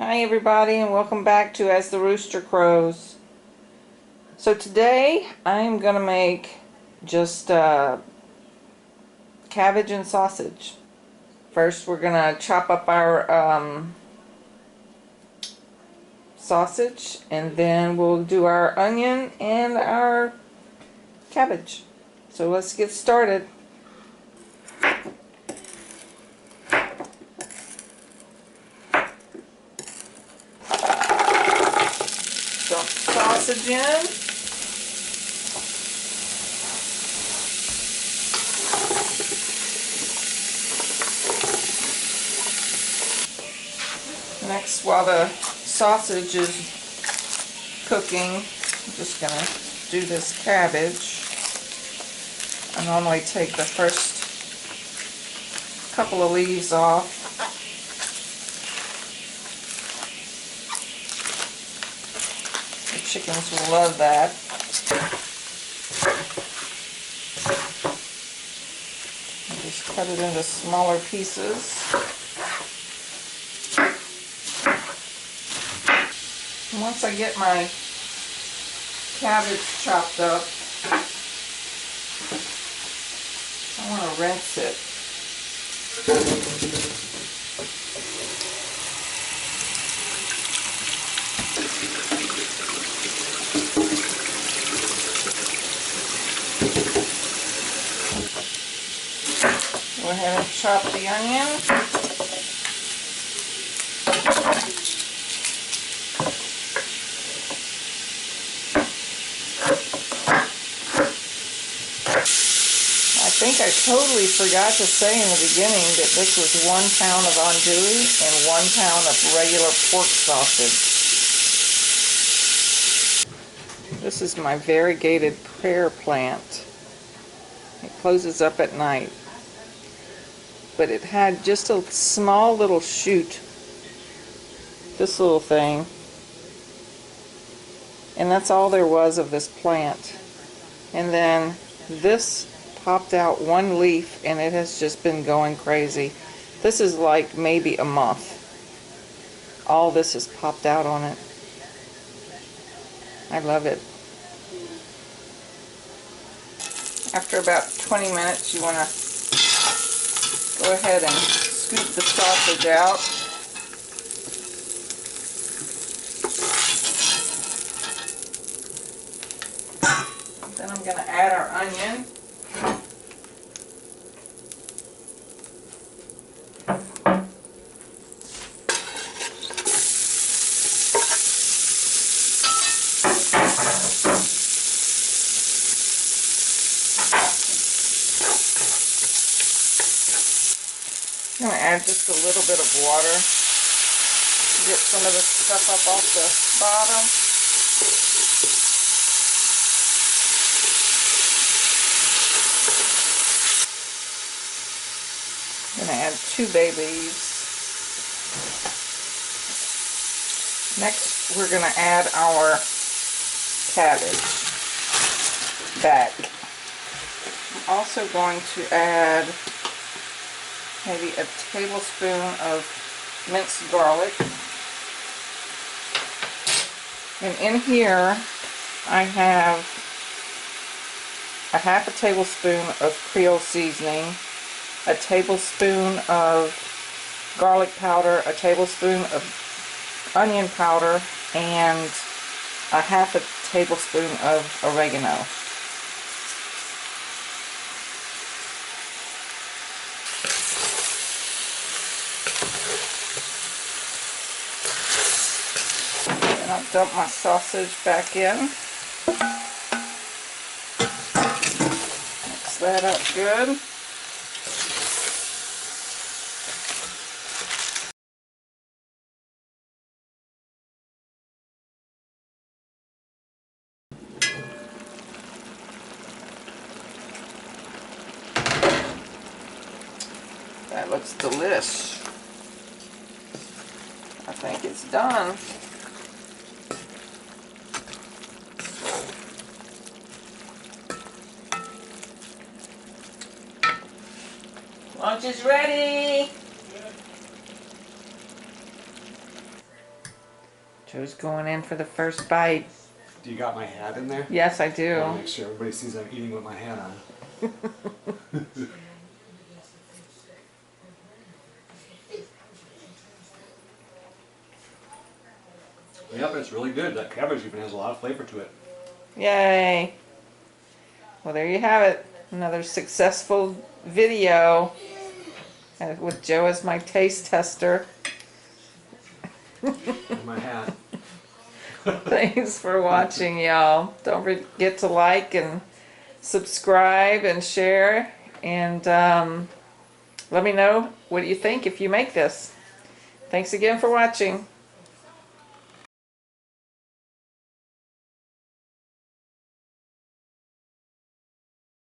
Hi everybody, and welcome back to As the Rooster Crows. So today I'm gonna make just cabbage and sausage. First we're gonna chop up our sausage, and then we'll do our onion and our cabbage. So let's get started. Dump sausage in. Next, while the sausage is cooking, I'm just going to do this cabbage. I normally take the first couple of leaves off. The chickens will love that. And just cut it into smaller pieces. Once I get my cabbage chopped up, I want to rinse it. Go ahead and chop the onion. I think I totally forgot to say in the beginning that this was 1 pound of andouille and 1 pound of regular pork sausage. This is my variegated prayer plant. It closes up at night. But it had just a small little shoot. This little thing. And that's all there was of this plant. And then this popped out 1 leaf, and it has just been going crazy. This is like maybe a month. All this has popped out on it. I love it. After about 20 minutes, you want to go ahead and scoop the sausage out. Then I'm going to add our onion. I'm going to add just a little bit of water to get some of the stuff up off the bottom. I'm going to add 2 bay leaves. Next, we're going to add our cabbage back. I'm also going to add maybe a tablespoon of minced garlic. And in here I have a ½ tablespoon of Creole seasoning, a tablespoon of garlic powder, a tablespoon of onion powder, and a ½ tablespoon of oregano. And I'll dump my sausage back in. Mix that up good. That looks delish. I think it's done. Lunch is ready. Joe's going in for the first bite. Do you got my hat in there? Yes, I I do. want to make sure everybody sees I'm eating with my hat on. Yep, it's really good. That cabbage even has a lot of flavor to it. Yay. Well, there you have it. Another successful video with Joe as my taste tester. And my hat. Thanks for watching, y'all. Don't forget to like and subscribe and share. And let me know what you think if you make this. Thanks again for watching.